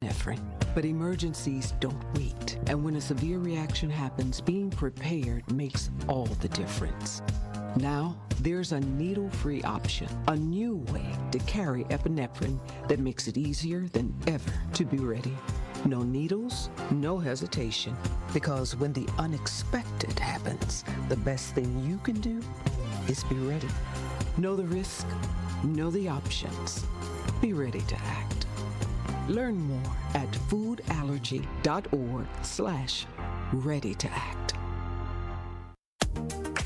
epinephrine. But emergencies don't wait. And when a severe reaction happens, being prepared makes all the difference. Now, there's a needle-free option, a new way to carry epinephrine that makes it easier than ever to be ready. No needles, no hesitation, because when the unexpected happens, the best thing you can do is be ready. Know the risk, know the options. Be ready to act. Learn more at foodallergy.org/ready to act.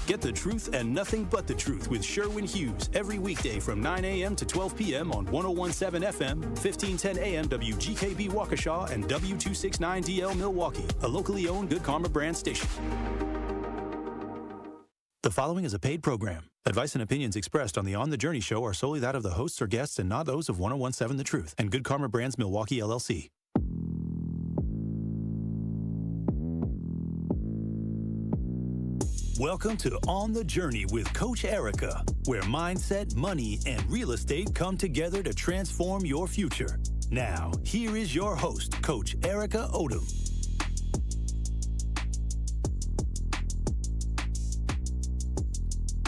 Get the truth and nothing but the truth with Sherwin Hughes every weekday from 9 a.m. to 12 p.m. on 101.7 FM, 1510 a.m. WGKB Waukesha, and W269DL Milwaukee, a locally owned Good Karma brand station. The following is a paid program. Advice and opinions expressed on the On the Journey show are solely that of the hosts or guests and not those of 101.7 The Truth and Good Karma Brands Milwaukee, LLC. Welcome to On the Journey with Coach Erica, where mindset, money, and real estate come together to transform your future. Now, here is your host, Coach Erica Odom.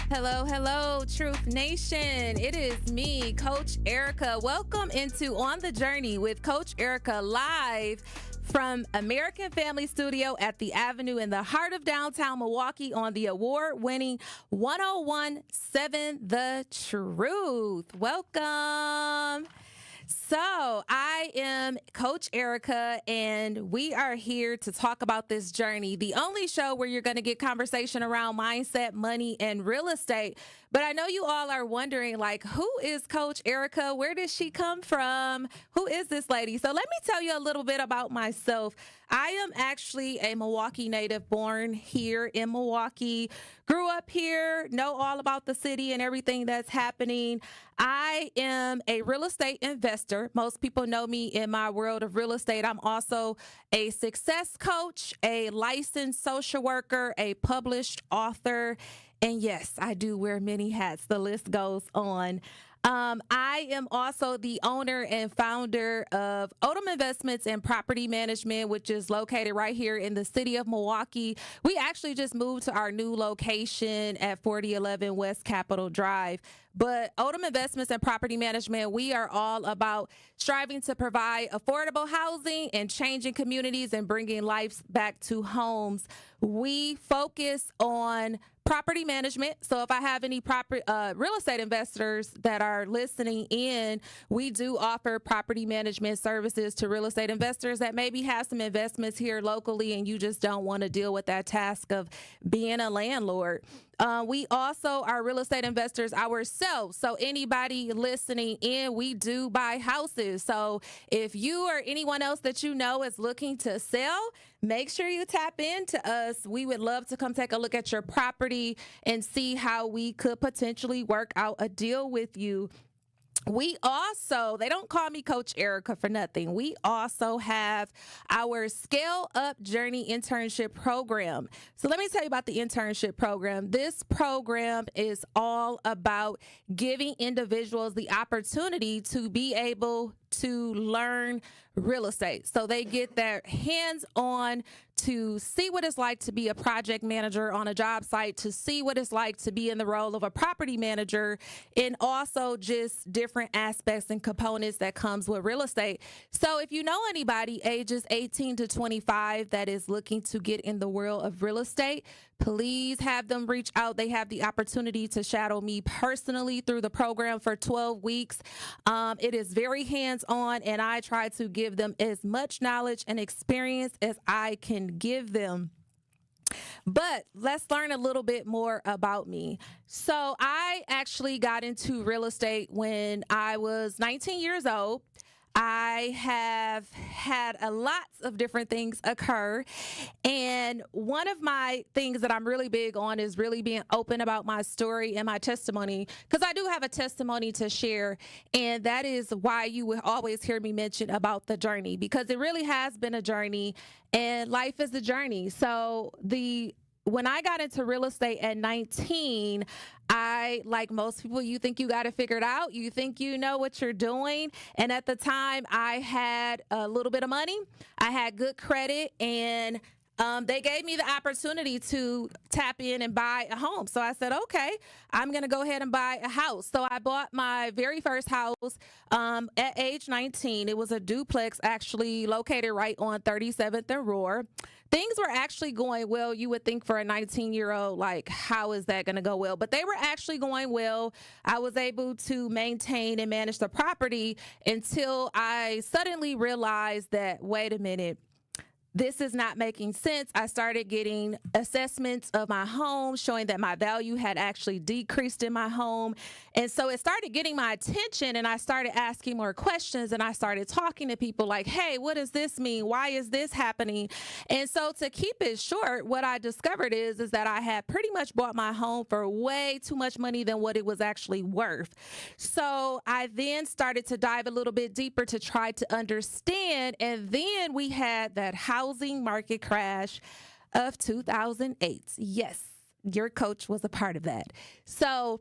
Hello, hello, Truth Nation. It is me, Coach Erica. Welcome into On the Journey with Coach Erica live from American Family Studio at the Avenue in the heart of downtown Milwaukee on the award-winning 101.7 The Truth. Welcome. So I am Coach Erica, and we are here to talk about this journey, the only show where you're going to get conversation around mindset, money, and real estate. But I know you all are wondering, like, who is Coach Erica? Where did she come from? Who is this lady? So let me tell you a little bit about myself. I am actually a Milwaukee native, born here in Milwaukee, grew up here, know all about the city and everything that's happening. I am a real estate investor. Most people know me in my world of real estate. I'm also a success coach, a licensed social worker, a published author, and yes, I do wear many hats. The list goes on. I am also the owner and founder of Odom Investments and Property Management, which is located right here in the city of Milwaukee. We actually just moved to our new location at 4011 West Capitol Drive. But Odom Investments and Property Management, we are all about striving to provide affordable housing and changing communities and bringing lives back to homes. We focus on property management. So if I have any real estate investors that are listening in, we do offer property management services to real estate investors that maybe have some investments here locally and you just don't want to deal with that task of being a landlord. We also are real estate investors ourselves. So anybody listening in, we do buy houses. So if you or anyone else that you know is looking to sell, make sure you tap into us. We would love to come take a look at your property and see how we could potentially work out a deal with you. We also, they don't call me Coach Erica for nothing. We also have our Scale Up Journey internship program. So let me tell you about the internship program. This program is all about giving individuals the opportunity to be able to learn real estate. So they get their hands on to see what it's like to be a project manager on a job site, to see what it's like to be in the role of a property manager, and also just different aspects and components that comes with real estate. So if you know anybody ages 18 to 25 that is looking to get in the world of real estate, please have them reach out. They have the opportunity to shadow me personally through the program for 12 weeks. It is very hands-on, and I try to give them as much knowledge and experience as I can give them. But let's learn a little bit more about me. So I actually got into real estate when I was 19 years old. I have had a lots of different things occur. And one of my things that I'm really big on is really being open about my story and my testimony, because I do have a testimony to share. And that is why you will always hear me mention about the journey, because it really has been a journey and life is a journey. So the when I got into real estate at 19, like most people, you think you got it figured out. You think you know what you're doing. And at the time, I had a little bit of money. I had good credit, and they gave me the opportunity to tap in and buy a home. So I said, okay, I'm going to go ahead and buy a house. So I bought my very first house at age 19. It was a duplex, actually located right on 37th and Roar. Things were actually going well. You would think for a 19-year-old, like, how is that going to go well? But they were actually going well. I was able to maintain and manage the property until I suddenly realized that, wait a minute, this is not making sense. I started getting assessments of my home showing that my value had actually decreased in my home. And so it started getting my attention, and I started asking more questions, and I started talking to people like, hey, what does this mean? Why is this happening? And so to keep it short, what I discovered is that I had pretty much bought my home for way too much money than what it was actually worth. So I then started to dive a little bit deeper to try to understand. And then we had that housing market crash of 2008. Yes, your coach was a part of that. So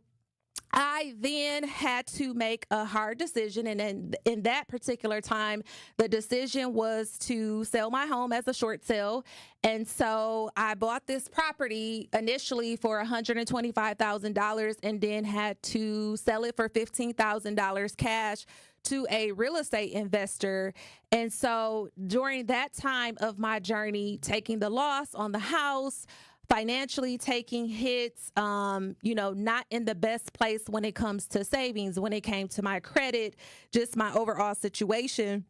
I then had to make a hard decision. And in that particular time, the decision was to sell my home as a short sale. And so I bought this property initially for $125,000 and then had to sell it for $15,000 cash to a real estate investor. And so during that time of my journey, taking the loss on the house, financially taking hits, not in the best place when it comes to savings, when it came to my credit, just my overall situation,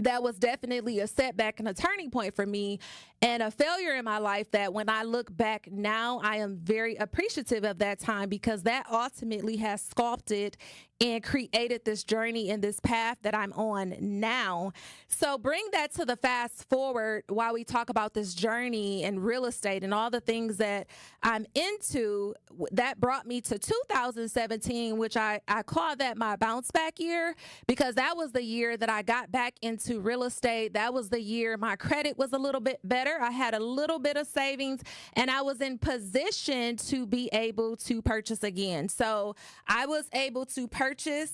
that was definitely a setback and a turning point for me, and a failure in my life that when I look back now, I am very appreciative of that time, because that ultimately has sculpted and created this journey and this path that I'm on now. So bring that to the fast forward while we talk about this journey and real estate and all the things that I'm into. That brought me to 2017, which I call that my bounce back year, because that was the year that I got back into real estate. That was the year my credit was a little bit better. I had a little bit of savings, and I was in position to be able to purchase again. So I was able to purchase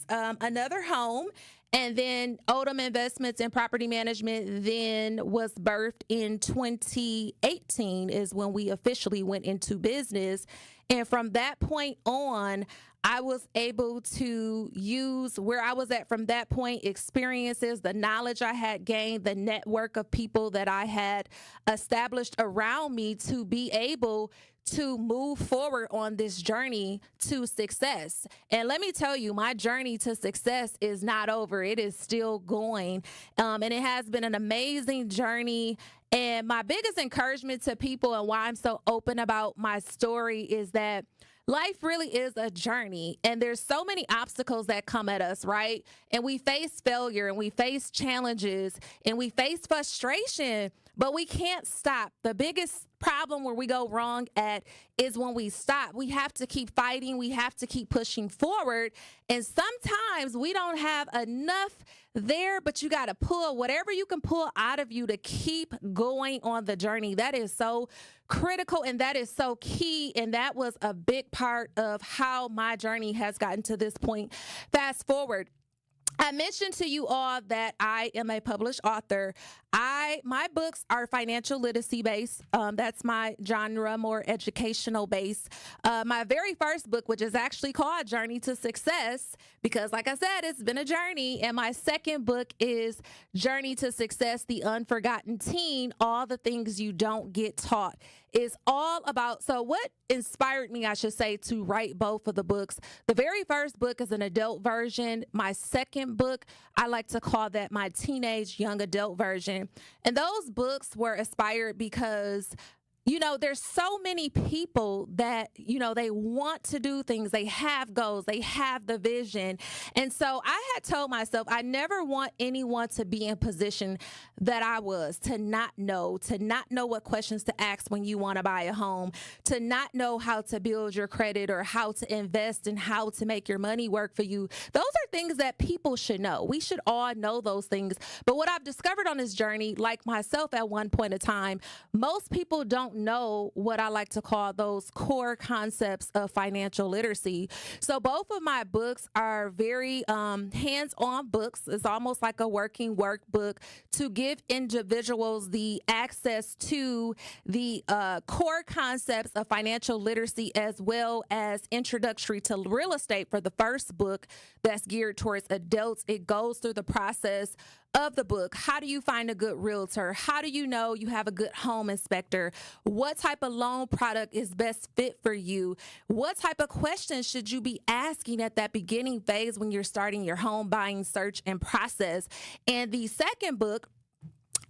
another home. And then Odom Investments and Property Management then was birthed in 2018 is when we officially went into business. And from that point on, I was able to use where I was at from that point, experiences, the knowledge I had gained, the network of people that I had established around me to be able to move forward on this journey to success. And let me tell you, my journey to success is not over. It is still going. And it has been an amazing journey. And my biggest encouragement to people, and why I'm so open about my story, is that life really is a journey, and there's so many obstacles that come at us, right? And we face failure, and we face challenges, and we face frustration, but we can't stop. The biggest problem where we go wrong at is when we stop. We have to keep fighting. We have to keep pushing forward. And sometimes we don't have enough there, but you got to pull whatever you can pull out of you to keep going on the journey. That is so critical, and that is so key. And that was a big part of how my journey has gotten to this point. Fast forward. I mentioned to you all that I am a published author. My books are financial literacy based. That's my genre, more educational based. My very first book, which is actually called Journey to Success, because like I said, it's been a journey. And my second book is Journey to Success, The Unforgotten Teen, All the Things You Don't Get Taught. Is all about, so what inspired me, I should say, to write both of the books. The very first book is an adult version. My second book, I like to call that my teenage young adult version. And those books were inspired because there's so many people that, they want to do things. They have goals. They have the vision. And so I had told myself, I never want anyone to be in position that I was, to not know what questions to ask when you want to buy a home, to not know how to build your credit or how to invest and how to make your money work for you. Those are things that people should know. We should all know those things. But what I've discovered on this journey, like myself at one point in time, most people don't know what I like to call those core concepts of financial literacy. So both of my books are very hands-on books. It's almost like a working workbook to give individuals the access to the core concepts of financial literacy, as well as introductory to real estate. For the first book that's geared towards adults, it goes through the process of the book. How do you find a good realtor? How do you know you have a good home inspector? What type of loan product is best fit for you? What type of questions should you be asking at that beginning phase when you're starting your home buying search and process? And the second book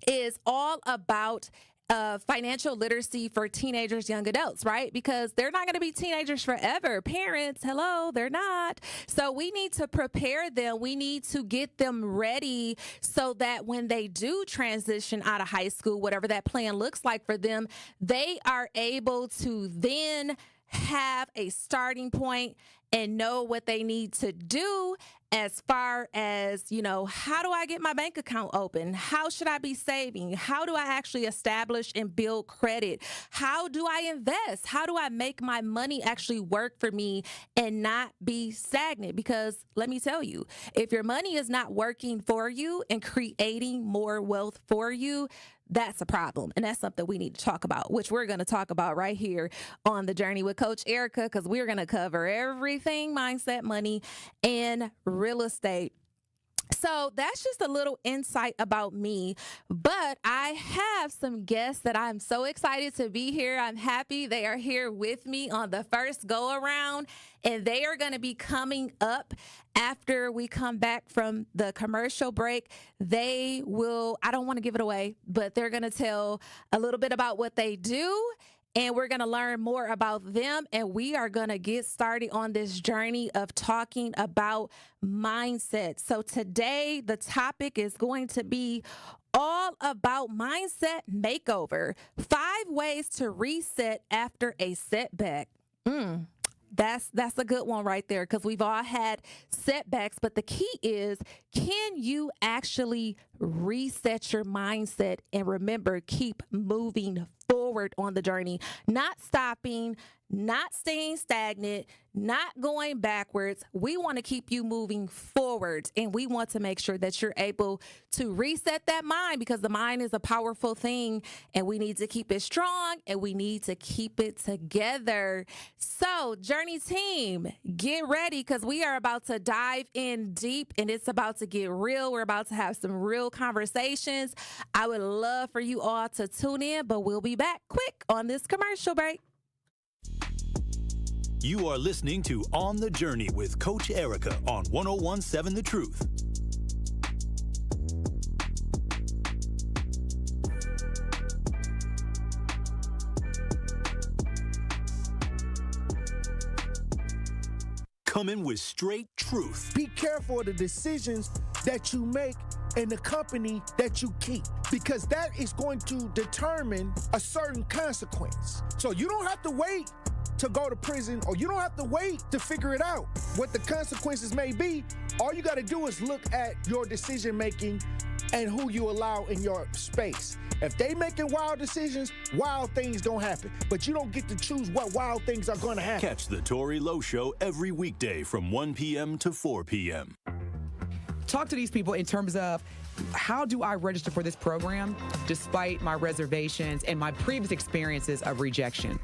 is all about financial literacy for teenagers, young adults, right? Because they're not going to be teenagers forever. Parents, hello, they're not. So we need to prepare them. We need to get them ready so that when they do transition out of high school, whatever that plan looks like for them, they are able to then have a starting point and know what they need to do as far as, you know, how do I get my bank account open? How should I be saving? How do I actually establish and build credit? How do I invest? How do I make my money actually work for me and not be stagnant? Because let me tell you, if your money is not working for you and creating more wealth for you, that's a problem. And that's something we need to talk about, which we're going to talk about right here on The Journey with Coach Erica, because we're going to cover everything mindset, money, and real estate. So that's just a little insight about me, but I have some guests that I'm so excited to be here. I'm happy they are here with me on the first go around, and they are going to be coming up after we come back from the commercial break. They will, I don't want to give it away, but they're going to tell a little bit about what they do. And we're going to learn more about them, and we are going to get started on this journey of talking about mindset. So today, the topic is going to be all about mindset makeover. 5 ways to reset after a setback. That's a good one right there, because we've all had setbacks, but the key is, can you actually reset your mindset and remember, keep moving forward on the journey, not stopping, not staying stagnant, not going backwards. We want to keep you moving forward, and we want to make sure that you're able to reset that mind, because the mind is a powerful thing, and we need to keep it strong, and we need to keep it together. So, Journey team, get ready, because we are about to dive in deep, and it's about to get real. We're about to have some real conversations. I would love for you all to tune in, but we'll be back quick on this commercial break. You are listening to On the Journey with Coach Erica on 101.7 The Truth. Coming with straight truth. Be careful of the decisions that you make and the company that you keep, because that is going to determine a certain consequence. So you don't have to wait to go to prison, or you don't have to wait to figure it out what the consequences may be. All you got to do is look at your decision making and who you allow in your space. If they making wild decisions, wild things don't happen. But you don't get to choose what wild things are going to happen. Catch the Tori Lowe Show every weekday from 1 p.m. to 4 p.m. Talk to these people in terms of, how do I register for this program despite my reservations and my previous experiences of rejection?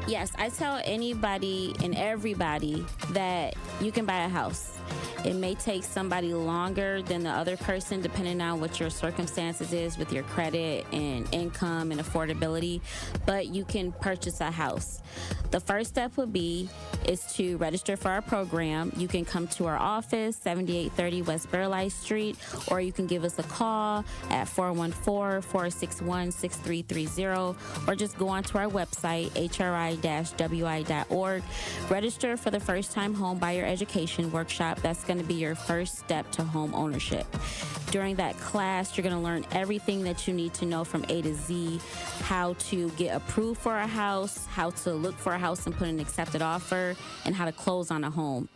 Yes, I tell anybody and everybody that you can buy a house. It may take somebody longer than the other person, depending on what your circumstances is with your credit and income and affordability, but you can purchase a house. The first step would be is to register for our program. You can come to our office, 7830 West Burleigh Street, or you can give us a call at 414-461-6330, or just go onto our website, hri-wi.org. Register for the first-time home buyer education workshop. That's going to be your first step to home ownership. During that class, you're going to learn everything that you need to know from A to Z, how to get approved for a house, how to look for a house and put an accepted offer, and how to close on a home.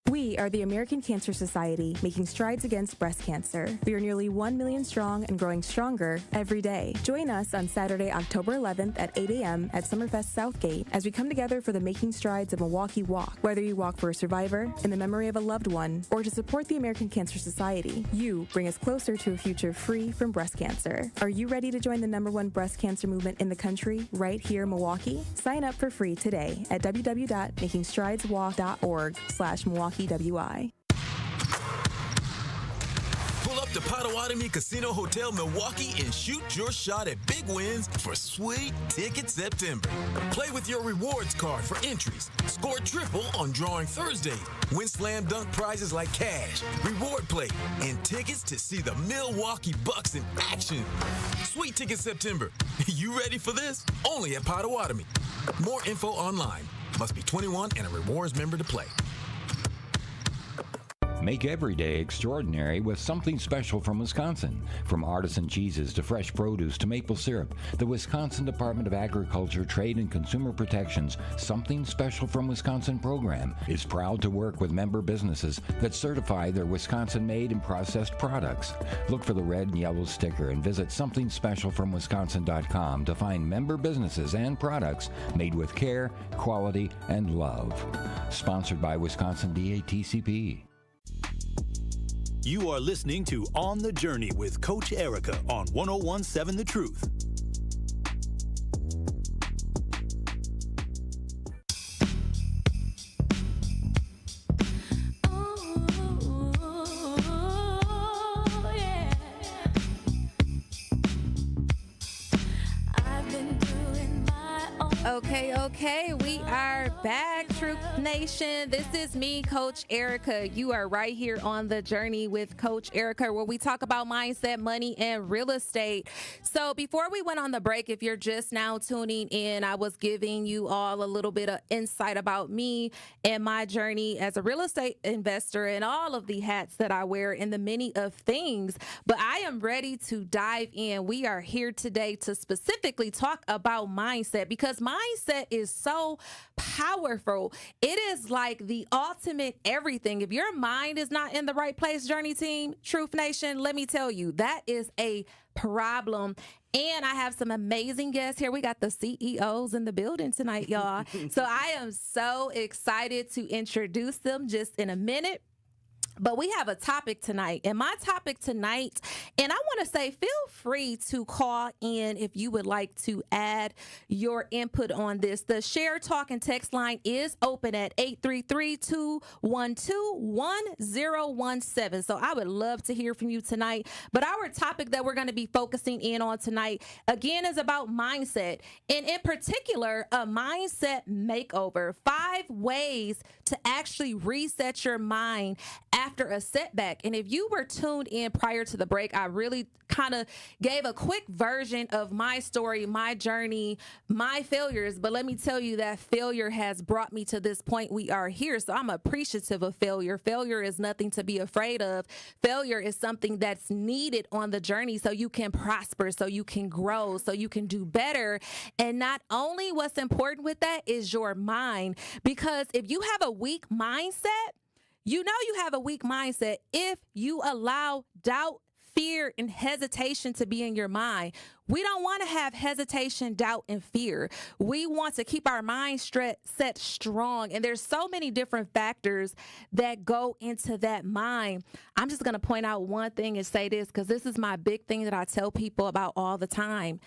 We We are the American Cancer Society, making strides against breast cancer. We are nearly 1 million strong and growing stronger every day. Join us on Saturday, October 11th at 8 a.m. at Summerfest Southgate as we come together for the Making Strides of Milwaukee Walk. Whether you walk for a survivor, in the memory of a loved one, or to support the American Cancer Society, you bring us closer to a future free from breast cancer. Are you ready to join the #1 breast cancer movement in the country right here in Milwaukee? Sign up for free today at www.makingstrideswalk.org/MilwaukeeWI. Pull up to Potawatomi Casino Hotel Milwaukee and shoot your shot at big wins for Sweet Ticket September. Play with your rewards card for entries. Score triple on drawing Thursdays. Win slam dunk prizes like cash, reward plate, and tickets to see the Milwaukee Bucks in action. Sweet Ticket September. You ready for this? Only at Potawatomi. More info online. Must be 21 and a rewards member to play. Make every day extraordinary with something special from Wisconsin. From artisan cheeses to fresh produce to maple syrup, the Wisconsin Department of Agriculture, Trade, and Consumer Protection's Something Special from Wisconsin program is proud to work with member businesses that certify their Wisconsin-made and processed products. Look for the red and yellow sticker and visit somethingspecialfromwisconsin.com to find member businesses and products made with care, quality, and love. Sponsored by Wisconsin DATCP. You are listening to On the Journey with Coach Erica on 101.7 The Truth. Okay, we are back, Troop Nation. This is me, Coach Erica. You are right here on The Journey with Coach Erica, where we talk about mindset, money, and real estate. So before we went on the break, if you're just now tuning in, I was giving you all a little bit of insight about me and my journey as a real estate investor and all of the hats that I wear and the many of things. But I am ready to dive in. We are here today to specifically talk about mindset, because mindset is so powerful. It is like the ultimate everything. If your mind is not in the right place, Journey Team, Truth Nation, let me tell you, that is a problem. And I have some amazing guests here. We got the CEOs in the building tonight, y'all. So I am so excited to introduce them just in a minute. But we have a topic tonight, and my topic tonight, and I want to say feel free to call in if you would like to add your input on this. The Share Talk and Text line is open at 833-212-1017. So I would love to hear from you tonight. But our topic that we're going to be focusing in on tonight, again, is about mindset, and in particular, a mindset makeover. 5 ways to actually reset your mind after a setback. And if you were tuned in prior to the break, I really kind of gave a quick version of my story, my journey, my failures. But let me tell you that failure has brought me to this point we are here. So I'm appreciative of failure. Failure is nothing to be afraid of. Failure is something that's needed on the journey so you can prosper, so you can grow, so you can do better. And not only what's important with that is your mind, because if you have a weak mindset, you know you have a weak mindset if you allow doubt, fear, and hesitation to be in your mind. We don't want to have hesitation, doubt, and fear. We want to keep our mind set strong. And there's so many different factors that go into that mind. I'm just going to point out one thing and say this, because this is my big thing that I tell people about all the time.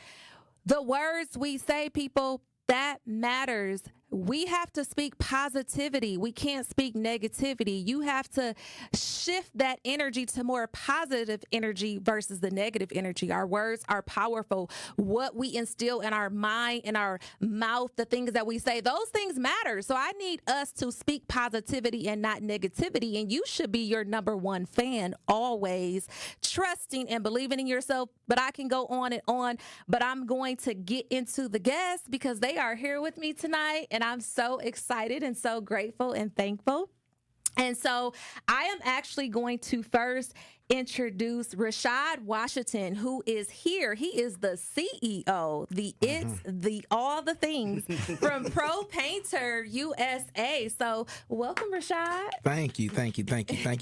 The words we say, people, that matters. We have to speak positivity. We can't speak negativity. You have to shift that energy to more positive energy versus the negative energy. Our words are powerful. What we instill in our mind, in our mouth, the things that we say, those things matter. So I need us to speak positivity and not negativity. And you should be your #1 fan always, trusting and believing in yourself. But I can go on and on, but I'm going to get into the guests because they are here with me tonight. And I'm so excited and so grateful and thankful. And so I am actually going to first introduce Rashad Washington, who is here. He is the CEO, the all the things from Pro Painter USA. So welcome, Rashad. Thank you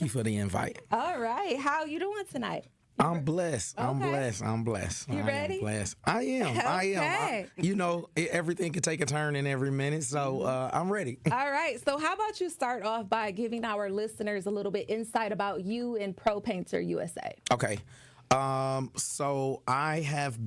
for the invite. All right. How are you doing tonight? I'm blessed. I'm Okay. blessed. You ready? I am blessed. I am. Okay. Everything can take a turn in every minute, so I'm ready. All right. So how about you start off by giving our listeners a little bit insight about you and Pro Painter USA? Okay. So I've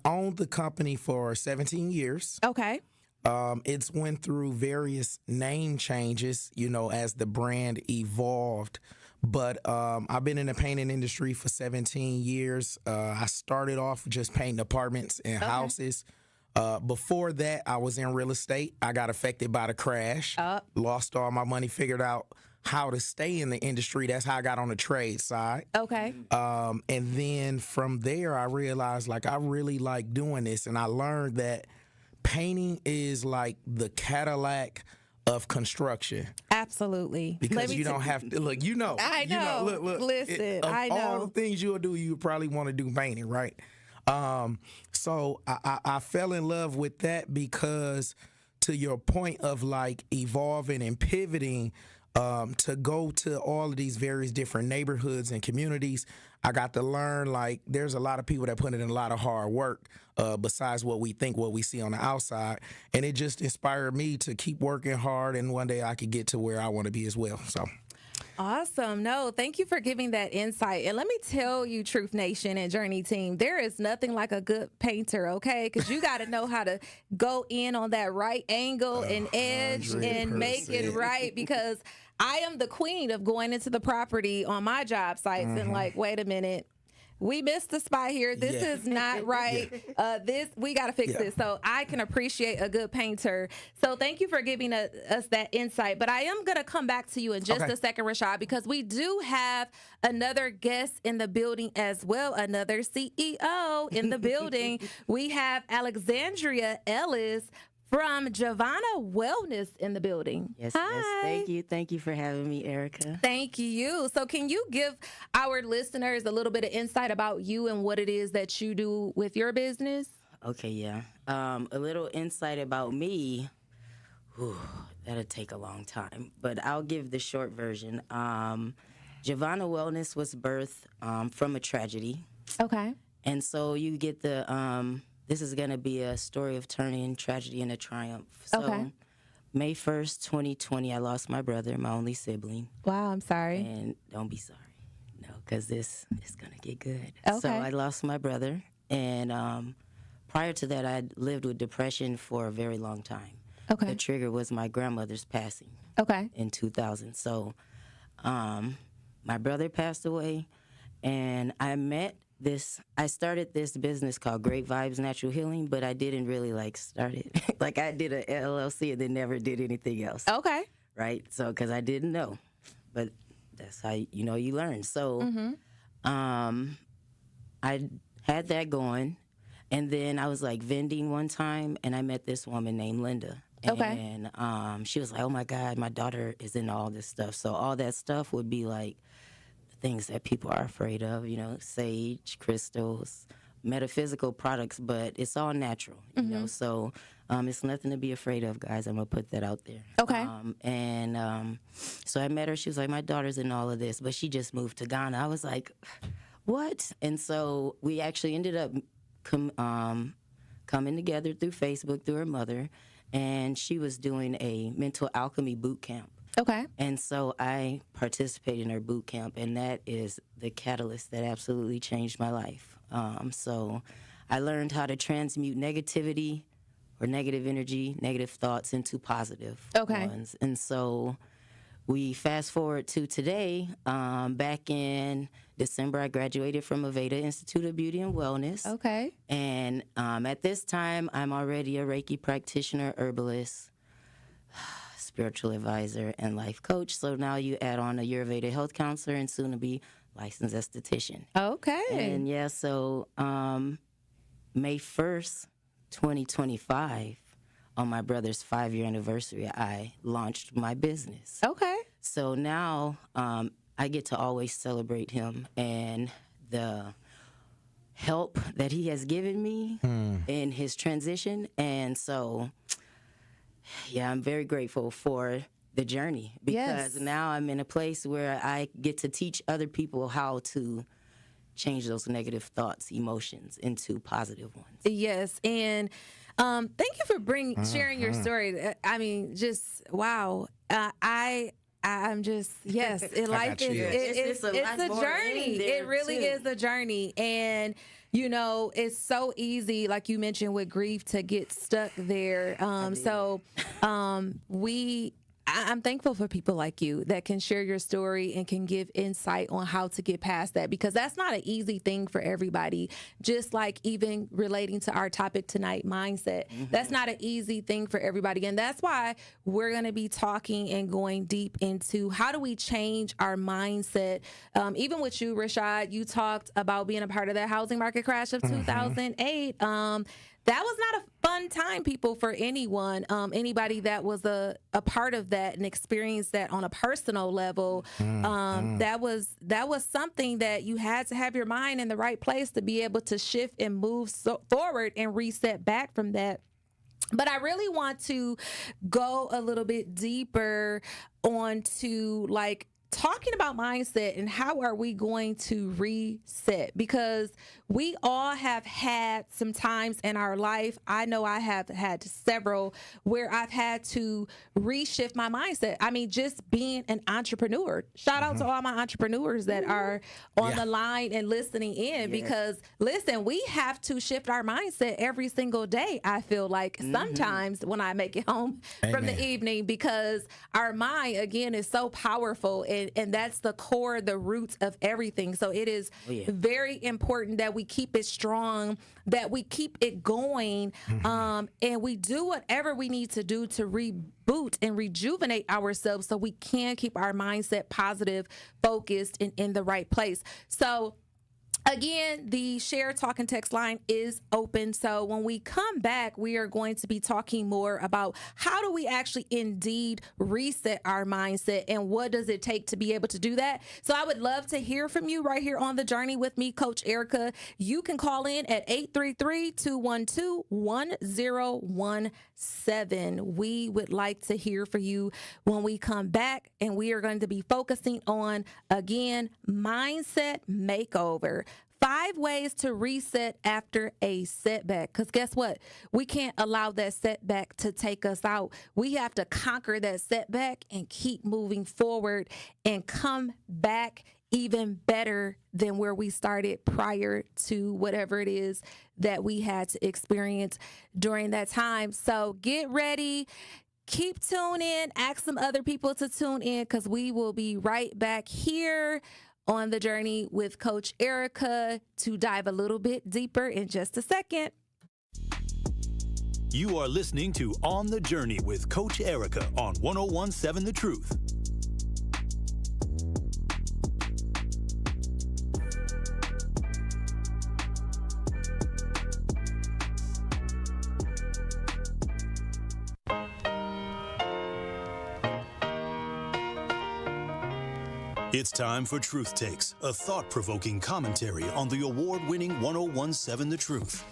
owned the company for 17 years. Okay. It's went through various name changes, as the brand evolved. But I've been in the painting industry for 17 years. I started off just painting apartments and houses. Before that, I was in real estate. I got affected by the crash, lost all my money, figured out how to stay in the industry. That's how I got on the trade side. Okay. And then from there, I realized, I really like doing this. And I learned that painting is like the Cadillac of construction. Absolutely. Because you don't have to look. I know. Look. Listen, I know. All the things you'll do, you probably want to do painting, right? So I fell in love with that because, to your point of evolving and pivoting, to go to all of these various different neighborhoods and communities, I got to learn there's a lot of people that put in a lot of hard work besides what we see on the outside. And it just inspired me to keep working hard, and one day I could get to where I want to be as well. So. Awesome. No, thank you for giving that insight. And let me tell you, Truth Nation and Journey Team, there is nothing like a good painter, okay? Because you got to know how to go in on that right angle and edge 100%. And make it right, because I am the queen of going into the property on my job sites and wait a minute. We missed the spot here. This is not right. We got to fix this. So I can appreciate a good painter. So thank you for giving us that insight. But I am going to come back to you in just a second, Rashad, because we do have another guest in the building as well, another CEO in the building. We have Alexandria Ellis from Giovanna Wellness in the building. Yes, Hi. yes. Thank you for having me, Erica. Thank you. So can you give our listeners a little bit of insight about you and what it is that you do with your business? Okay, yeah. A little insight about me. That'll take a long time, but I'll give the short version. Giovanna Wellness was birthed from a tragedy. Okay. And so you get this is going to be a story of turning tragedy into triumph. So May 1st, 2020, I lost my brother, my only sibling. Wow, I'm sorry. And don't be sorry. No, because this is going to get good. Okay. So I lost my brother. And prior to that, I'd lived with depression for a very long time. Okay. The trigger was my grandmother's passing. Okay. In 2000. So my brother passed away, and I started this business called Great Vibes Natural Healing, but I didn't really start it. I did a LLC and then never did anything else. Okay. Right? So, because I didn't know. But that's how, you learn. So, I had that going, and then I was vending one time, and I met this woman named Linda. Okay. And she was like, oh my God, my daughter is in all this stuff. So all that stuff would be things that people are afraid of, sage, crystals, metaphysical products, but it's all natural, you know. So it's nothing to be afraid of, guys. I'm going to put that out there. Okay. So I met her. She was like, my daughter's in all of this, but she just moved to Ghana. I was like, what? And so we actually ended up coming together through Facebook, through her mother, and she was doing a mental alchemy boot camp. Okay. And so I participated in her boot camp, and that is the catalyst that absolutely changed my life. So I learned how to transmute negativity or negative energy, negative thoughts into positive ones. And so we fast forward to today. Back in December, I graduated from Aveda Institute of Beauty and Wellness. Okay. And at this time, I'm already a Reiki practitioner, herbalist, spiritual advisor, and life coach. So now you add on a Ayurveda health counselor and soon to be licensed esthetician. Okay. And yeah, so May 1st, 2025, on my brother's 5-year anniversary, I launched my business. Okay. So now I get to always celebrate him and the help that he has given me in his transition. And so, yeah, I'm very grateful for the journey because now I'm in a place where I get to teach other people how to change those negative thoughts, emotions into positive ones. Yes, and thank you for sharing your story. I mean, just wow. I'm just life is it's a journey. It really is a journey, and you know it's so easy, like you mentioned with grief, to get stuck there. I'm thankful for people like you that can share your story and can give insight on how to get past that, because that's not an easy thing for everybody. Just like even relating to our topic tonight, mindset, that's not an easy thing for everybody. And that's why we're going to be talking and going deep into how do we change our mindset. Even with you, Rashad, you talked about being a part of that housing market crash of 2008. That was not a fun time, people, for anyone. Anybody that was a part of that and experienced that on a personal level, that was something that you had to have your mind in the right place to be able to shift and move forward and reset back from that. But I really want to go a little bit deeper onto talking about mindset and how are we going to reset, because we all have had some times in our life. I know I have had several where I've had to reshift my mindset. I mean, just being an entrepreneur. Shout out to all my entrepreneurs that are on the line and listening in, because listen, we have to shift our mindset every single day. I feel like sometimes when I make it home from the evening, because our mind again is so powerful, and that's the core, the roots of everything. So it is very important that we keep it strong, that we keep it going, and we do whatever we need to do to reboot and rejuvenate ourselves so we can keep our mindset positive, focused, and in the right place. So again, the share, talk, and text line is open. So when we come back, we are going to be talking more about how do we actually indeed reset our mindset and what does it take to be able to do that. So I would love to hear from you right here on The Journey with me, Coach Erica. You can call in at 833-212-1017. We would like to hear from you when we come back, and we are going to be focusing on, again, mindset makeover. 5 ways to reset after a setback. Because guess what? We can't allow that setback to take us out. We have to conquer that setback and keep moving forward and come back even better than where we started prior to whatever it is that we had to experience during that time. So get ready. Keep tuning in. Ask some other people to tune in, because we will be right back here on The Journey with Coach Erica to dive a little bit deeper in just a second. You are listening to On the Journey with Coach Erica on 101.7 The Truth. It's time for Truth Takes, a thought-provoking commentary on the award-winning 101.7 The Truth.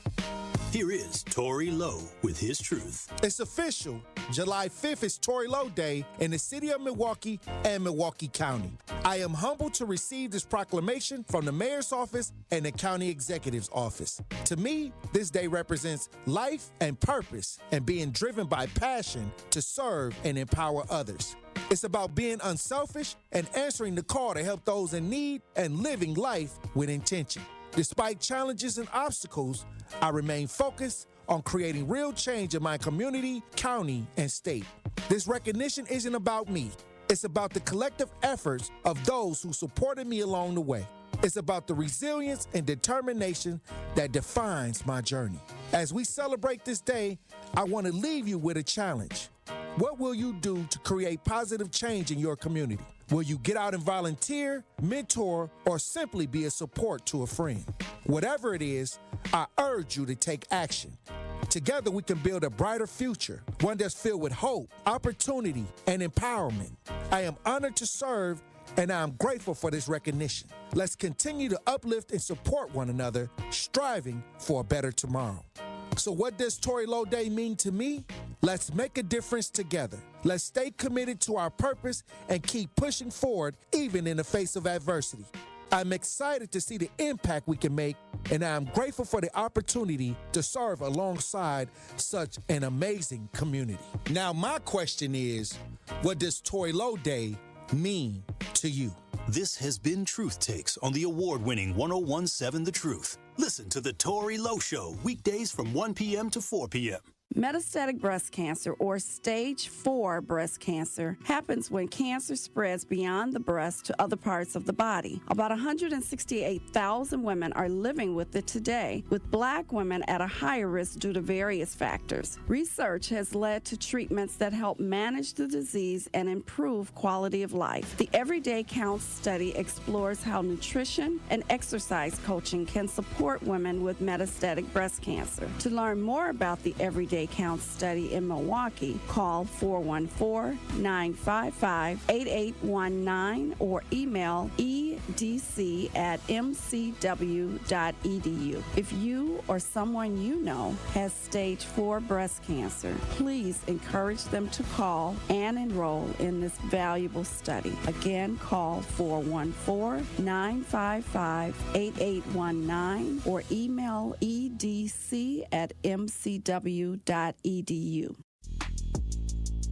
Here is Tory Lowe with his truth. It's official. July 5th is Tory Lowe Day in the city of Milwaukee and Milwaukee County. I am humbled to receive this proclamation from the mayor's office and the county executive's office. To me, this day represents life and purpose and being driven by passion to serve and empower others. It's about being unselfish and answering the call to help those in need and living life with intention. Despite challenges and obstacles, I remain focused on creating real change in my community, county, and state. This recognition isn't about me. It's about the collective efforts of those who supported me along the way. It's about the resilience and determination that defines my journey. As we celebrate this day, I want to leave you with a challenge. What will you do to create positive change in your community? Will you get out and volunteer, mentor, or simply be a support to a friend? Whatever it is, I urge you to take action. Together, we can build a brighter future, one that's filled with hope, opportunity, and empowerment. I am honored to serve, and I am grateful for this recognition. Let's continue to uplift and support one another, striving for a better tomorrow. So what does Tory Lowe Day mean to me? Let's make a difference together. Let's stay committed to our purpose and keep pushing forward even in the face of adversity. I'm excited to see the impact we can make, and I'm grateful for the opportunity to serve alongside such an amazing community. Now, my question is, what does Tory Lowe Day mean to you? This has been Truth Takes on the award-winning 1017 The Truth. Listen to The Tory Lowe Show weekdays from 1 p.m. to 4 p.m. Metastatic breast cancer, or stage 4 breast cancer, happens when cancer spreads beyond the breast to other parts of the body. About 168,000 women are living with it today, with Black women at a higher risk due to various factors. Research has led to treatments that help manage the disease and improve quality of life. The Everyday Counts study explores how nutrition and exercise coaching can support women with metastatic breast cancer. To learn more about the Everyday Counts study in Milwaukee, call 414-955-8819 or email edc@mcw.edu. If you or someone you know has stage 4 breast cancer, please encourage them to call and enroll in this valuable study. Again, call 414-955-8819 or email edc@mcw.edu.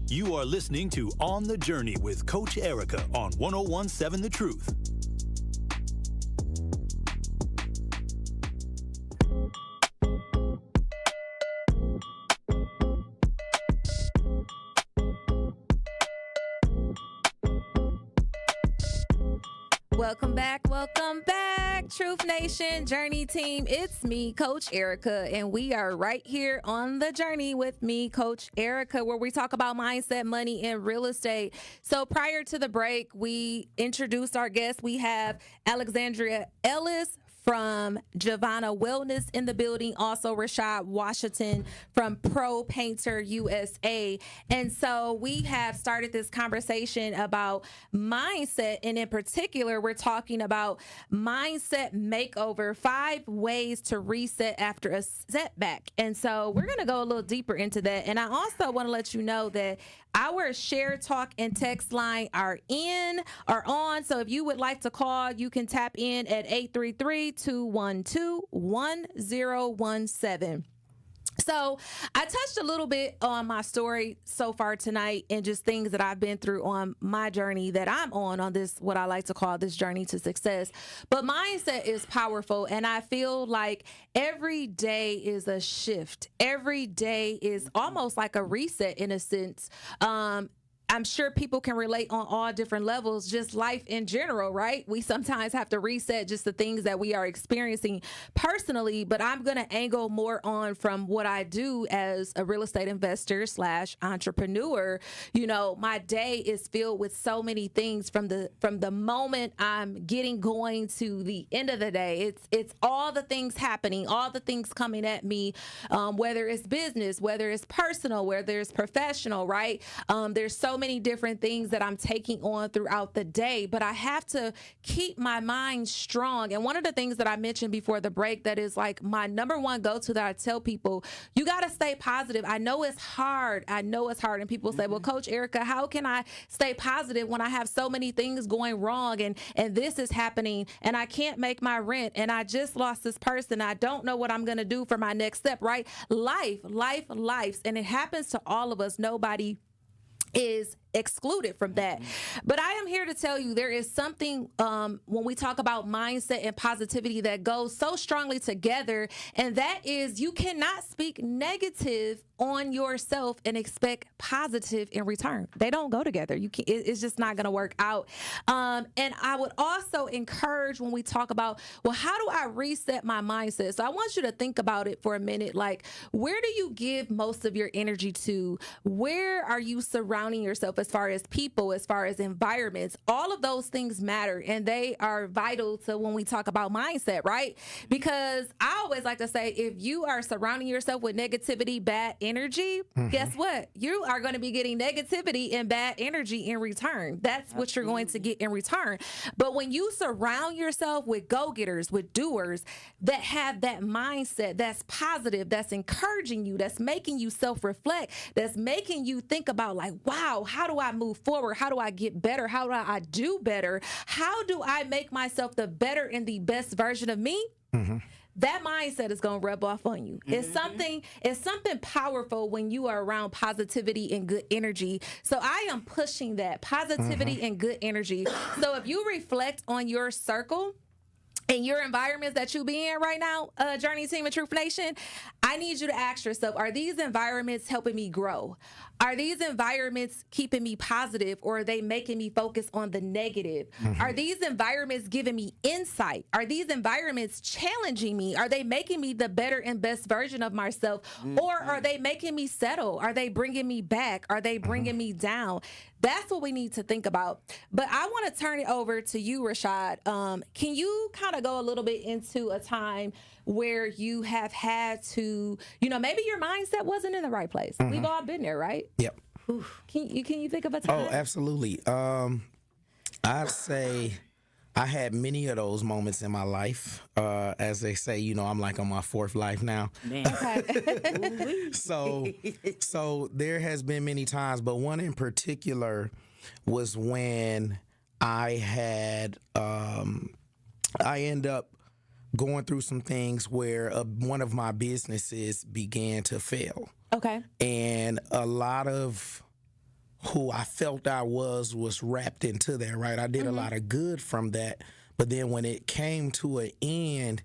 You are listening to On the Journey with Coach Erica on 1017 The Truth. Welcome back, Truth Nation Journey Team. It's me, Coach Erica, and we are right here on the journey with me, Coach Erica, where we talk about mindset, money, and real estate. So prior to the break, we introduced our guest. We have Alexandria Ellis from Giovanna Wellness in the building, also Rashad Washington from Pro Painter USA. And so we have started this conversation about mindset, and in particular, we're talking about mindset makeover, 5 ways to reset after a setback. And so we're going to go a little deeper into that. And I also want to let you know that our share, talk, and text line are on. So if you would like to call, you can tap in at 833-212-1017. So I touched a little bit on my story so far tonight and just things that I've been through on my journey that I'm on this, what I like to call this journey to success. But mindset is powerful, and I feel like every day is a shift. Every day is almost like a reset in a sense. I'm sure people can relate on all different levels, just life in general, right? We sometimes have to reset just the things that we are experiencing personally, but I'm going to angle more on from what I do as a real estate investor / entrepreneur. You know, my day is filled with so many things from the moment I'm getting going to the end of the day. It's all the things happening, all the things coming at me, whether it's business, whether it's personal, whether it's professional, right? There's so many different things that I'm taking on throughout the day, but I have to keep my mind strong. And one of the things that I mentioned before the break that is like my number one go-to that I tell people, you got to stay positive. I know it's hard. And people say, well, Coach Erica, how can I stay positive when I have so many things going wrong and this is happening and I can't make my rent and I just lost this person. I don't know what I'm going to do for my next step, right? Life. And it happens to all of us. Nobody is excluded from that. But I am here to tell you there is something when we talk about mindset and positivity that goes so strongly together, and that is you cannot speak negative on yourself and expect positive in return. They don't go together. It's just not going to work out. And I would also encourage when we talk about, well, how do I reset my mindset? So I want you to think about it for a minute. Like, where do you give most of your energy to? Where are you surrounding yourself? as far as people, as far as environments, all of those things matter, and they are vital to when we talk about mindset, right? Because I always like to say, if you are surrounding yourself with negativity, bad energy, guess what? You are going to be getting negativity and bad energy in return. That's what you're going to get in return. But when you surround yourself with go-getters, with doers that have that mindset that's positive, that's encouraging you, that's making you self-reflect, that's making you think about like, wow, how do I move forward? How do I get better? How do I do better? How do I make myself the better and the best version of me? That mindset is going to rub off on you. It's something powerful when you are around positivity and good energy. So I am pushing that positivity and good energy. So if you reflect on your circle and your environments that you be in right now, Journey Team and Truth Nation, I need you to ask yourself, are these environments helping me grow? Are these environments keeping me positive, or are they making me focus on the negative? Are these environments giving me insight? Are these environments challenging me? Are they making me the better and best version of myself? Or are they making me settle? Are they bringing me back? Are they bringing me down? That's what we need to think about. But I want to turn it over to you, Rashad. Can you kind of go a little bit into a time where you have had to, maybe your mindset wasn't in the right place? We've all been there, right? Yep. Can you think of a time? Oh, absolutely. I'd say I had many of those moments in my life. As they say, I'm like on my fourth life now. Man. Okay. So there has been many times, but one in particular was when I had, I end up going through some things where one of my businesses began to fail. Okay. And a lot of who I felt I was wrapped into that, right? I did a lot of good from that. But then when it came to an end,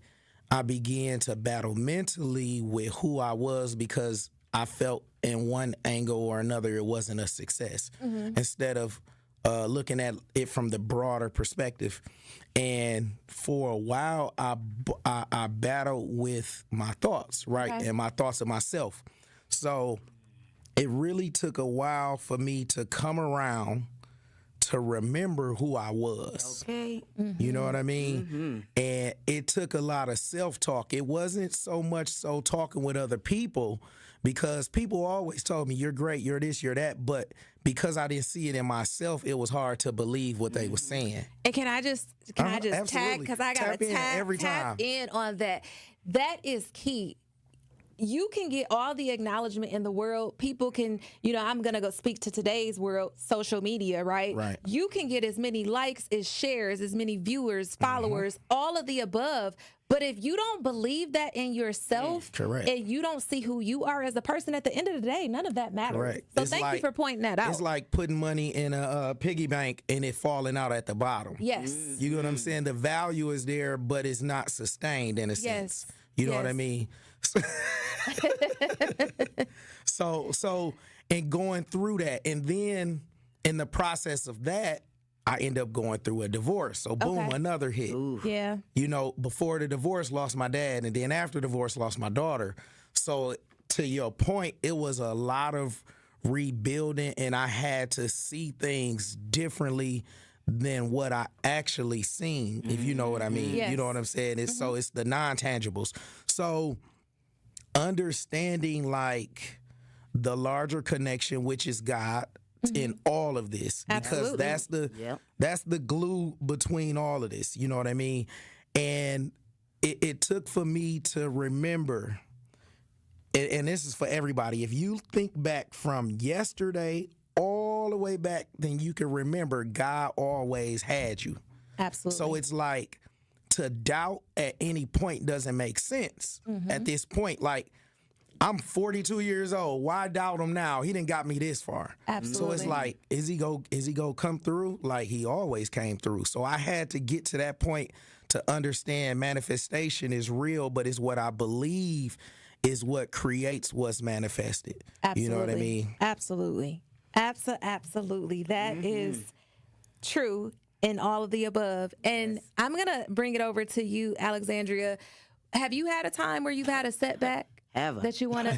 I began to battle mentally with who I was because I felt in one angle or another it wasn't a success. Instead of looking at it from the broader perspective. And for a while, I battled with my thoughts, right? Okay. And my thoughts of myself. So it really took a while for me to come around to remember who I was. Okay. You know what I mean? And it took a lot of self-talk. It wasn't so much so talking with other people, because people always told me, you're great, you're this, you're that. But because I didn't see it in myself, it was hard to believe what they were saying. And can I just tag, absolutely. because I got to tap in on that. That is key. You can get all the acknowledgement in the world. People can, I'm going to go speak to today's world, social media, right? Right. You can get as many likes, as shares, as many viewers, followers, all of the above. But if you don't believe that in yourself, correct, and you don't see who you are as a person, at the end of the day, none of that matters. Correct. So thank you for pointing that out. It's like putting money in a piggy bank and it falling out at the bottom. Yes. You know what I'm saying? The value is there, but it's not sustained in a sense. You know what I mean? So in going through that, and then in the process of that, I end up going through a divorce. So boom, another hit. Ooh. Yeah. Before the divorce, lost my dad, and then after divorce, lost my daughter. So to your point, it was a lot of rebuilding, and I had to see things differently than what I actually seen, if you know what I mean. Yes. You know what I'm saying? So it's the non-tangibles. So understanding like the larger connection, which is God, in all of this, because that's the glue between all of this. You know what I mean? And it took for me to remember, and this is for everybody, if you think back from yesterday all the way back, then you can remember God always had you. Absolutely. So it's like, to doubt at any point doesn't make sense at this point. Like, I'm 42 years old. Why doubt him now? He didn't got me this far. Absolutely. So it's like, is he go come through? Like, he always came through. So I had to get to that point to understand manifestation is real, but it's what I believe is what creates what's manifested. Absolutely. You know what I mean? Absolutely. Absolutely. That is true in all of the above. And I'm going to bring it over to you, Alexandria. Have you had a time where you've had a setback? Have I? that you want to?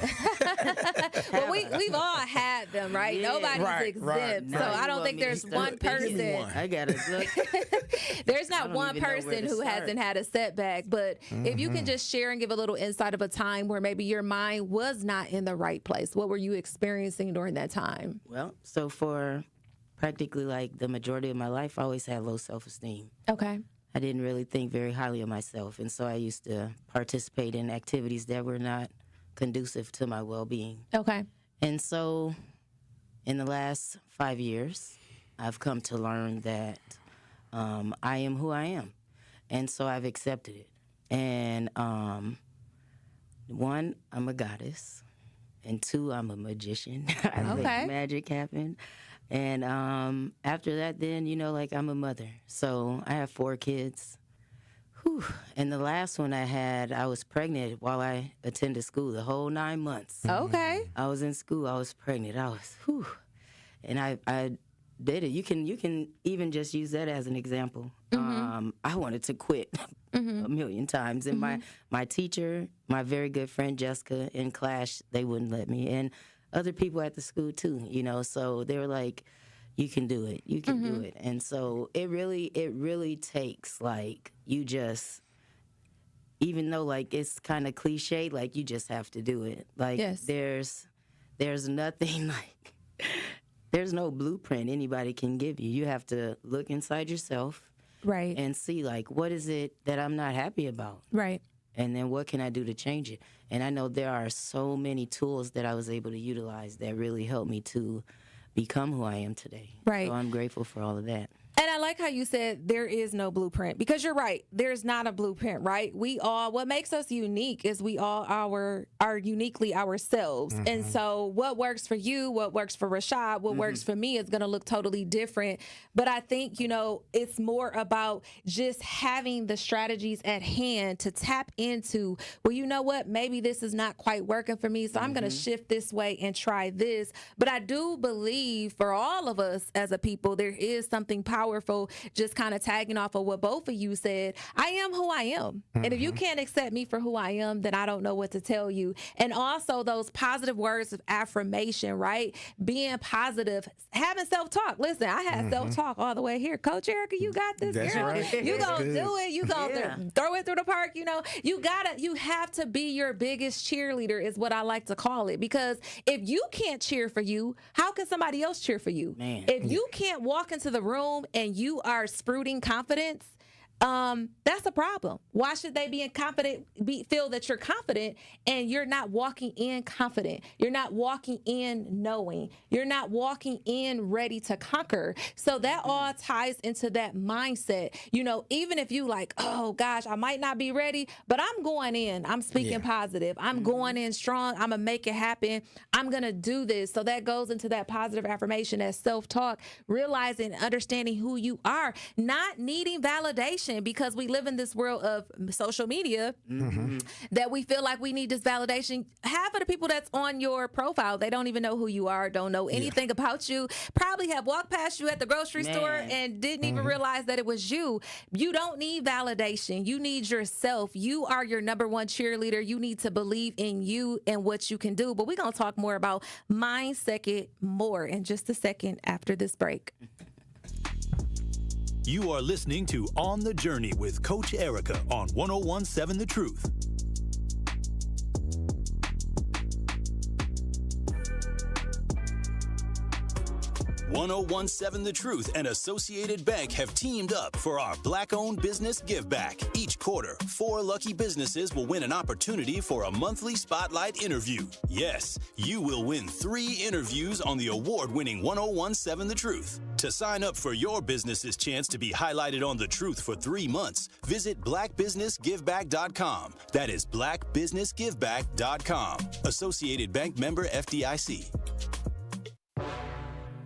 Well, we've all had them, right? Yeah. Nobody's exempt. Now So you I don't want think me to there's start one picking person. one. I gotta look. There's I not don't one even know where person to who start. hasn't had a setback. But if you can just share and give a little insight of a time where maybe your mind was not in the right place, what were you experiencing during that time? Well, so for practically like the majority of my life, I always had low self-esteem. Okay. I didn't really think very highly of myself, and so I used to participate in activities that were not conducive to my well-being. Okay. And so in the last 5 years, I've come to learn that I am who I am. And so I've accepted it. And one, I'm a goddess. And two, I'm a magician. I make magic happen. And after that, then, like I'm a mother. So I have 4 kids. Whew. And the last one I had, I was pregnant while I attended school the whole 9 months. Okay. I was in school. I was pregnant. And I did it. You can even just use that as an example. I wanted to quit a million times. And my teacher, my very good friend Jessica, in class, they wouldn't let me. And other people at the school too, so they were like, you can do it. You can do it. And so it really takes, like, you just, even though, like, it's kind of cliche, like, you just have to do it. Like, there's nothing, like, there's no blueprint anybody can give you. You have to look inside yourself. Right. And see, like, what is it that I'm not happy about? Right. And then what can I do to change it? And I know there are so many tools that I was able to utilize that really helped me to become who I am today. Right. So I'm grateful for all of that. And I like how you said there is no blueprint, because you're right. There's not a blueprint, right? What makes us unique is we all are uniquely ourselves. And so what works for you, what works for Rashad, what works for me is going to look totally different. But I think, it's more about just having the strategies at hand to tap into, well, you know what? Maybe this is not quite working for me, so I'm going to shift this way and try this. But I do believe for all of us as a people, there is something powerful, just kind of tagging off of what both of you said. I am who I am. And if you can't accept me for who I am, then I don't know what to tell you. And also those positive words of affirmation, right? Being positive, having self-talk. Listen, I had self-talk all the way here. Coach Erica, you got this, That's girl. right. You gonna do it. You gonna throw it through the park. You have to be your biggest cheerleader is what I like to call it. Because if you can't cheer for you, how can somebody else cheer for you? Man. If you can't walk into the room and you are sprouting confidence, that's a problem. Why should they be feel that you're confident and you're not walking in confident? You're not walking in knowing. You're not walking in ready to conquer. So that all ties into that mindset. Even if you like, oh gosh, I might not be ready, but I'm going in. I'm speaking positive. I'm going in strong. I'm gonna make it happen. I'm gonna do this. So that goes into that positive affirmation, that self-talk, realizing, understanding who you are, not needing validation. Because we live in this world of social media that we feel like we need this validation. Half of the people that's on your profile, they don't even know who you are, don't know anything about you, probably have walked past you at the grocery store and didn't even realize that it was you. You don't need validation. You need yourself. You are your number one cheerleader. You need to believe in you and what you can do. But we're going to talk more about Mindset more in just a second after this break. You are listening to On the Journey with Coach Erica on 101.7 The Truth. 101.7 The Truth and Associated Bank have teamed up for our Black-Owned Business Give Back. Each quarter, 4 lucky businesses will win an opportunity for a monthly spotlight interview. Yes, you will win 3 interviews on the award-winning 101.7 The Truth. To sign up for your business's chance to be highlighted on The Truth for 3 months, visit blackbusinessgiveback.com. That is blackbusinessgiveback.com. Associated Bank member FDIC.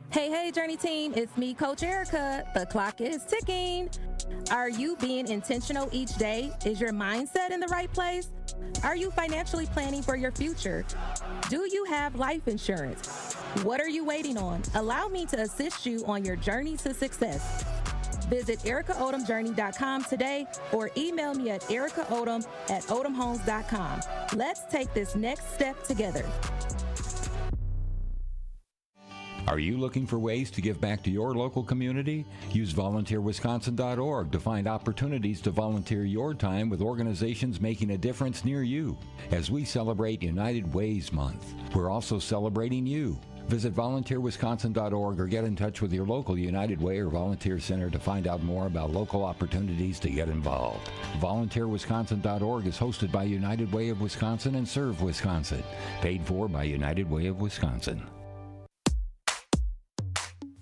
Hey, Journey team, it's me, Coach Erica. The clock is ticking. Are you being intentional each day? Is your mindset in the right place? Are you financially planning for your future? Do you have life insurance? What are you waiting on? Allow me to assist you on your journey to success. Visit ericaodomjourney.com today or email me at ericaodom@odomhomes.com. Let's take this next step together. Are you looking for ways to give back to your local community? Use volunteerwisconsin.org to find opportunities to volunteer your time with organizations making a difference near you. As we celebrate United Ways Month, we're also celebrating you. Visit volunteerwisconsin.org or get in touch with your local United Way or Volunteer Center to find out more about local opportunities to get involved. VolunteerWisconsin.org is hosted by United Way of Wisconsin and Serve Wisconsin. Paid for by United Way of Wisconsin.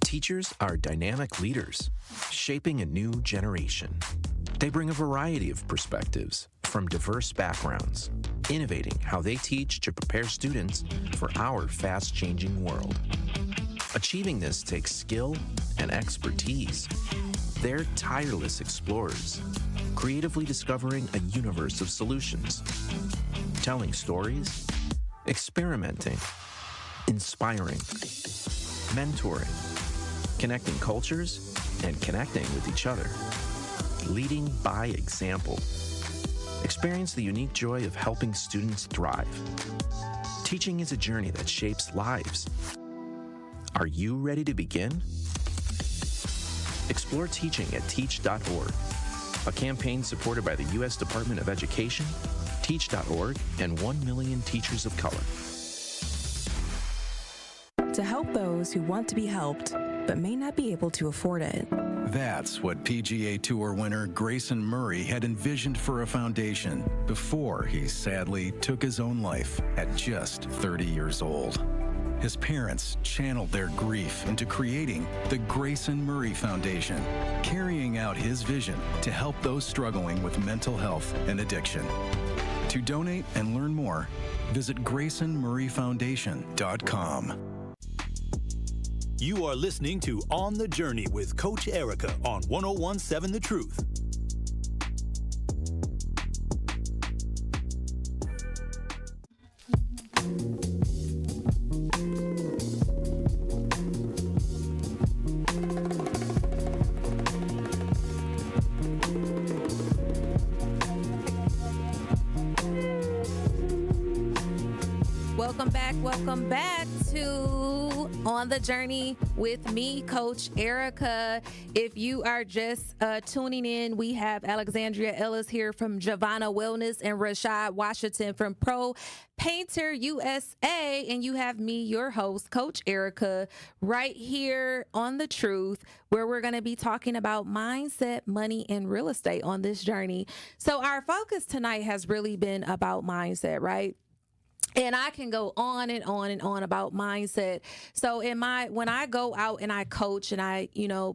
Teachers are dynamic leaders, shaping a new generation. They bring a variety of perspectives from diverse backgrounds, innovating how they teach to prepare students for our fast-changing world. Achieving this takes skill and expertise. They're tireless explorers, creatively discovering a universe of solutions, telling stories, experimenting, inspiring, mentoring, connecting cultures, and connecting with each other. Leading by example. Experience the unique joy of helping students thrive. Teaching is a journey that shapes lives. Are you ready to begin? Explore teaching at teach.org, a campaign supported by the U.S. Department of Education, teach.org, and 1 million teachers of color. To help those who want to be helped, but may not be able to afford it. That's what PGA Tour winner Grayson Murray had envisioned for a foundation before he sadly took his own life at just 30 years old. His parents channeled their grief into creating the Grayson Murray Foundation, carrying out his vision to help those struggling with mental health and addiction. To donate and learn more, visit GraysonMurrayFoundation.com. You are listening to On the Journey with Coach Erica on 101.7 The Truth. Welcome back to On the Journey with me, Coach Erica. If you are just tuning in, we have Alexandria Ellis here from Giovanna Wellness and Rashad Washington from Pro Painter USA, and you have me, your host, Coach Erica, right here on The Truth, where we're going to be talking about mindset, money, and real estate on this journey. So our focus tonight has really been about mindset, right? And I can go on and on and on about mindset. So when I go out and I coach and I,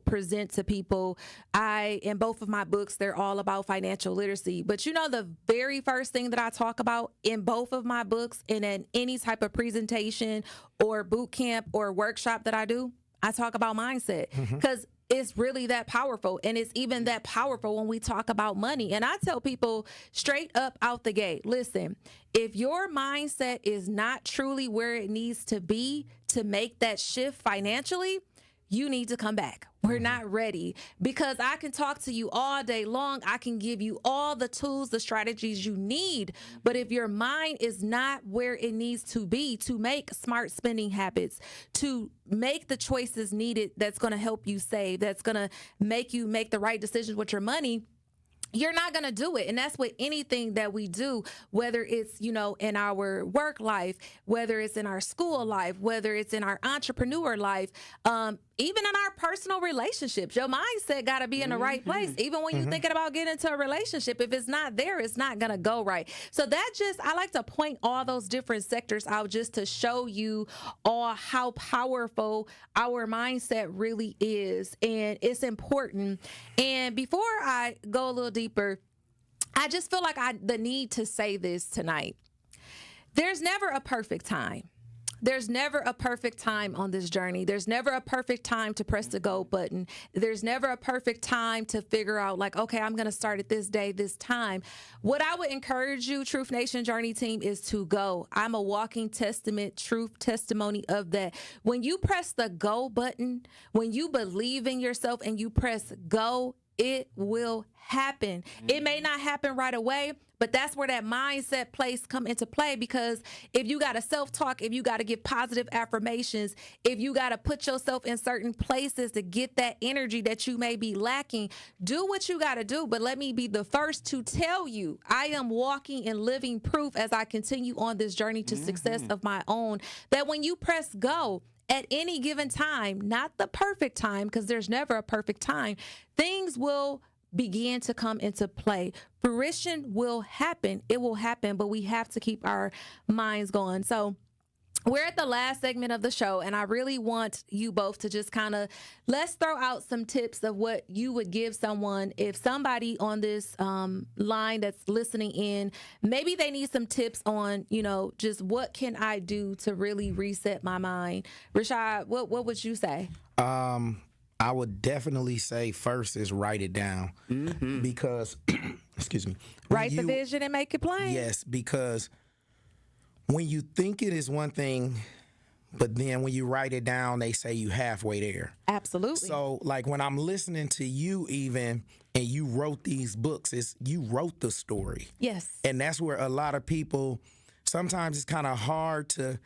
present to people, in both of my books, they're all about financial literacy. But the very first thing that I talk about in both of my books and in any type of presentation or boot camp or workshop that I do, I talk about mindset because it's really that powerful. And it's even that powerful when we talk about money. And I tell people straight up out the gate, listen, if your mindset is not truly where it needs to be to make that shift financially, you need to come back. We're not ready, because I can talk to you all day long. I can give you all the tools, the strategies you need. But if your mind is not where it needs to be to make smart spending habits, to make the choices needed that's going to help you save, that's going to make you make the right decisions with your money, you're not going to do it. And that's with anything that we do, whether it's, in our work life, whether it's in our school life, whether it's in our entrepreneur life, even in our personal relationships. Your mindset got to be in the right place. Even when you're thinking about getting into a relationship, if it's not there, it's not going to go right. So I like to point all those different sectors out just to show you all how powerful our mindset really is. And it's important. And before I go a little deeper, I just feel like the need to say this tonight. There's never a perfect time. There's never a perfect time on this journey. There's never a perfect time to press the go button. There's never a perfect time to figure out, like, okay, I'm going to start at this day, this time. What I would encourage you, Truth Nation Journey Team, is to go. I'm a walking testament, truth testimony of that. When you press the go button, when you believe in yourself and you press go, it will happen. It may not happen right away, but that's where that mindset place come into play, because if you got to self-talk, if you got to give positive affirmations, if you got to put yourself in certain places to get that energy that you may be lacking, do what you got to do. But let me be the first to tell you, I am walking and living proof as I continue on this journey to success of my own, that when you press go, at any given time, not the perfect time, because there's never a perfect time, things will begin to come into play. Fruition will happen. It will happen, but we have to keep our minds going. So we're at the last segment of the show, and I really want you both to just kind of, let's throw out some tips of what you would give someone if somebody on this line that's listening in, maybe they need some tips on, just what can I do to really reset my mind. Rashad, what would you say? I would definitely say first is write it down, because, excuse me. Write the vision and make it plain. Yes, because when you think it is one thing, but then when you write it down, they say you halfway there. Absolutely. So, like, when I'm listening to you even, and you wrote these books, you wrote the story. Yes. And that's where a lot of people, sometimes it's kind of hard to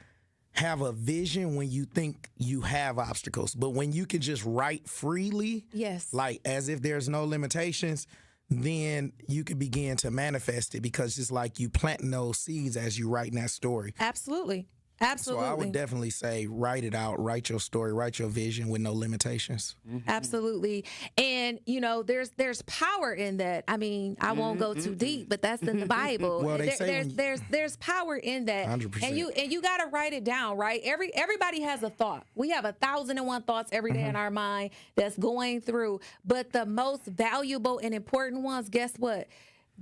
have a vision when you think you have obstacles. But when you can just write freely, yes, like as if there's no limitations, then you can begin to manifest it, because it's like you planting those seeds as you writing that story. Absolutely. Absolutely. So I would definitely say write it out, write your story, write your vision with no limitations. Absolutely. And, there's power in that. I mean, I won't go too deep, but that's in the Bible. Well, they say there's power in that. 100%. And you got to write it down, right? Everybody has a thought. We have 1,001 thoughts every day in our mind that's going through. But the most valuable and important ones, guess what?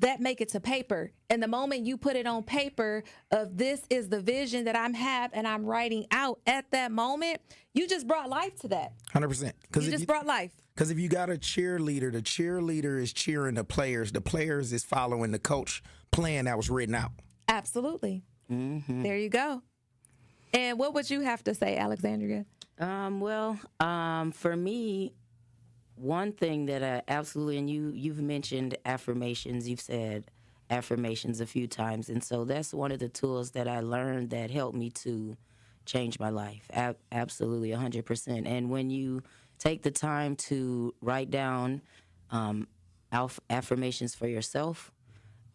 That make it to paper. And the moment you put it on paper of this is the vision that I'm have and I'm writing out at that moment, you just brought life to that. 100%. You just brought life. Because if you got a cheerleader, the cheerleader is cheering the players. The players is following the coach plan that was written out. Absolutely. There you go. And what would you have to say, Alexandria? For me, one thing that I absolutely, and you've mentioned affirmations, you've said affirmations a few times, and so that's one of the tools that I learned that helped me to change my life. Absolutely, 100%. And when you take the time to write down affirmations for yourself,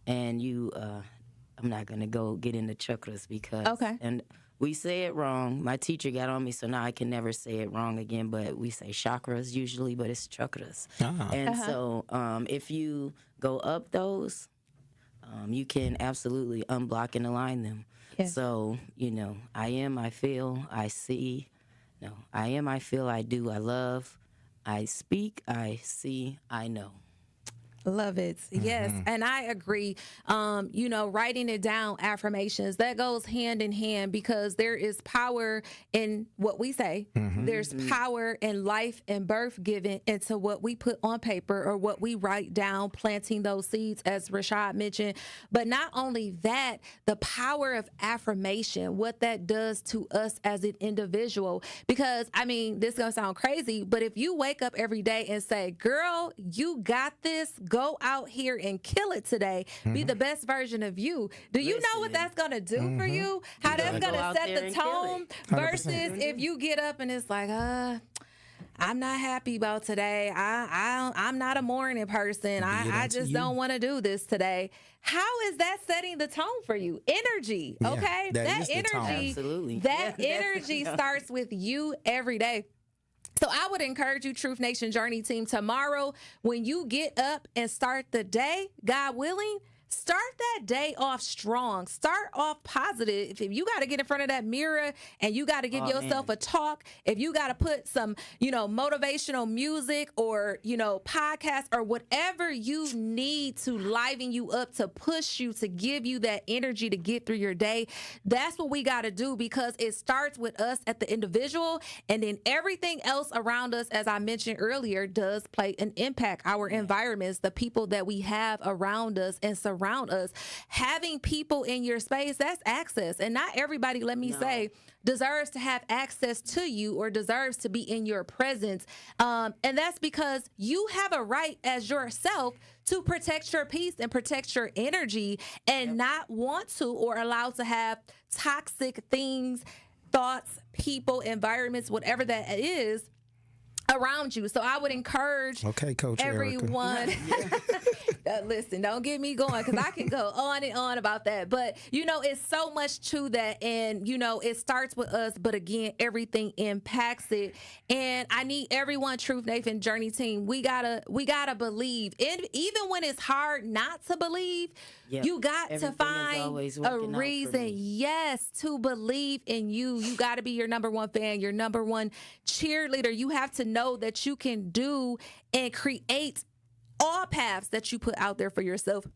and you, I'm not going to go get into chakras because, and we say it wrong. My teacher got on me, so now I can never say it wrong again, but we say chakras usually, but it's chakras. And so if you go up those, you can absolutely unblock and align them. Yes. So, I am, I feel, I see. No, I am, I feel, I do, I love. I speak, I see, I know. Love it. Yes. And I agree. Writing it down, affirmations, that goes hand in hand, because there is power in what we say. There's power in life and birth given into what we put on paper or what we write down, planting those seeds, as Rashad mentioned. But not only that, the power of affirmation, what that does to us as an individual. Because, this is going to sound crazy, but if you wake up every day and say, girl, you got this, go out here and kill it today. Be the best version of you. Do you know what that's going to do for you? How that's going to set the tone versus if you get up and it's like, I'm not happy about today. I'm not a morning person. I just don't want to do this today. How is that setting the tone for you? Energy, okay? That energy, absolutely. That energy starts with you every day. So I would encourage you, Truth Nation Journey Team, tomorrow when you get up and start the day, God willing, start that day off strong. Start off positive. If you got to get in front of that mirror and you got to give yourself a talk, if you got to put some, motivational music or, podcast or whatever you need to liven you up, to push you, to give you that energy to get through your day, that's what we got to do, because it starts with us at the individual, and then everything else around us, as I mentioned earlier, does play an impact. Our environments, the people that we have around us and surround us. Having people in your space, that's access. And not everybody, let me say, deserves to have access to you or deserves to be in your presence. And that's because you have a right as yourself to protect your peace and protect your energy, and not want to or allow to have toxic things, thoughts, people, environments, whatever that is, around you. So I would encourage Coach everyone. Listen, don't get me going, because I can go on and on about that. But, it's so much to that. And, it starts with us. But again, everything impacts it. And I need everyone, Truth Nathan Journey team, we gotta believe. And even when it's hard not to believe, you got to find a reason, to believe in you. You got to be your number one fan, your number one cheerleader. You have to know that you can do and create all paths that you put out there for yourself.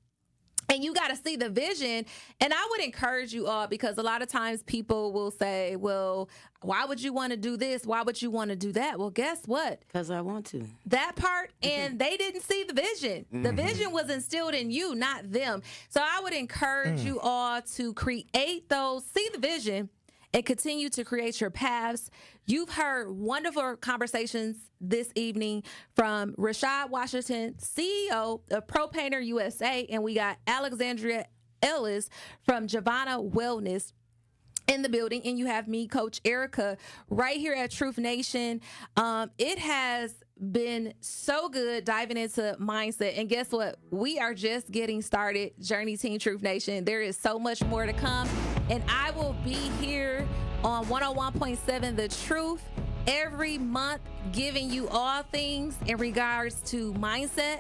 And you got to see the vision. And I would encourage you all, because a lot of times people will say, well, why would you want to do this? Why would you want to do that? Well, guess what? Because I want to. That part, and they didn't see the vision. The vision was instilled in you, not them. So I would encourage you all to create those, see the vision, and continue to create your paths. You've heard wonderful conversations this evening from Rashad Washington, CEO of Pro Painter USA, and we got Alexandria Ellis from Javana Wellness in the building, and you have me, Coach Erica, right here at Truth Nation. It has been so good diving into mindset, and guess what? We are just getting started. Journey Team Truth Nation, there is so much more to come, and I will be here on 101.7 The Truth every month, giving you all things in regards to mindset,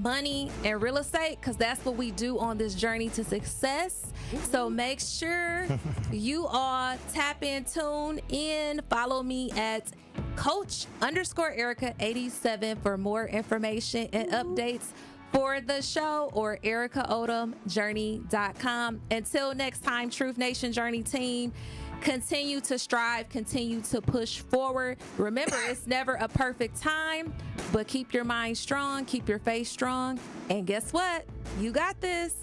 money, and real estate, because that's what we do on this journey to success. So make sure you all tap in, tune in, follow me at Coach_Erica87 for more information and updates for the show, or EricaOdomJourney.com. Until next time, Truth Nation Journey team, continue to strive, continue to push forward. Remember, it's never a perfect time, but keep your mind strong, keep your faith strong, and guess what? You got this.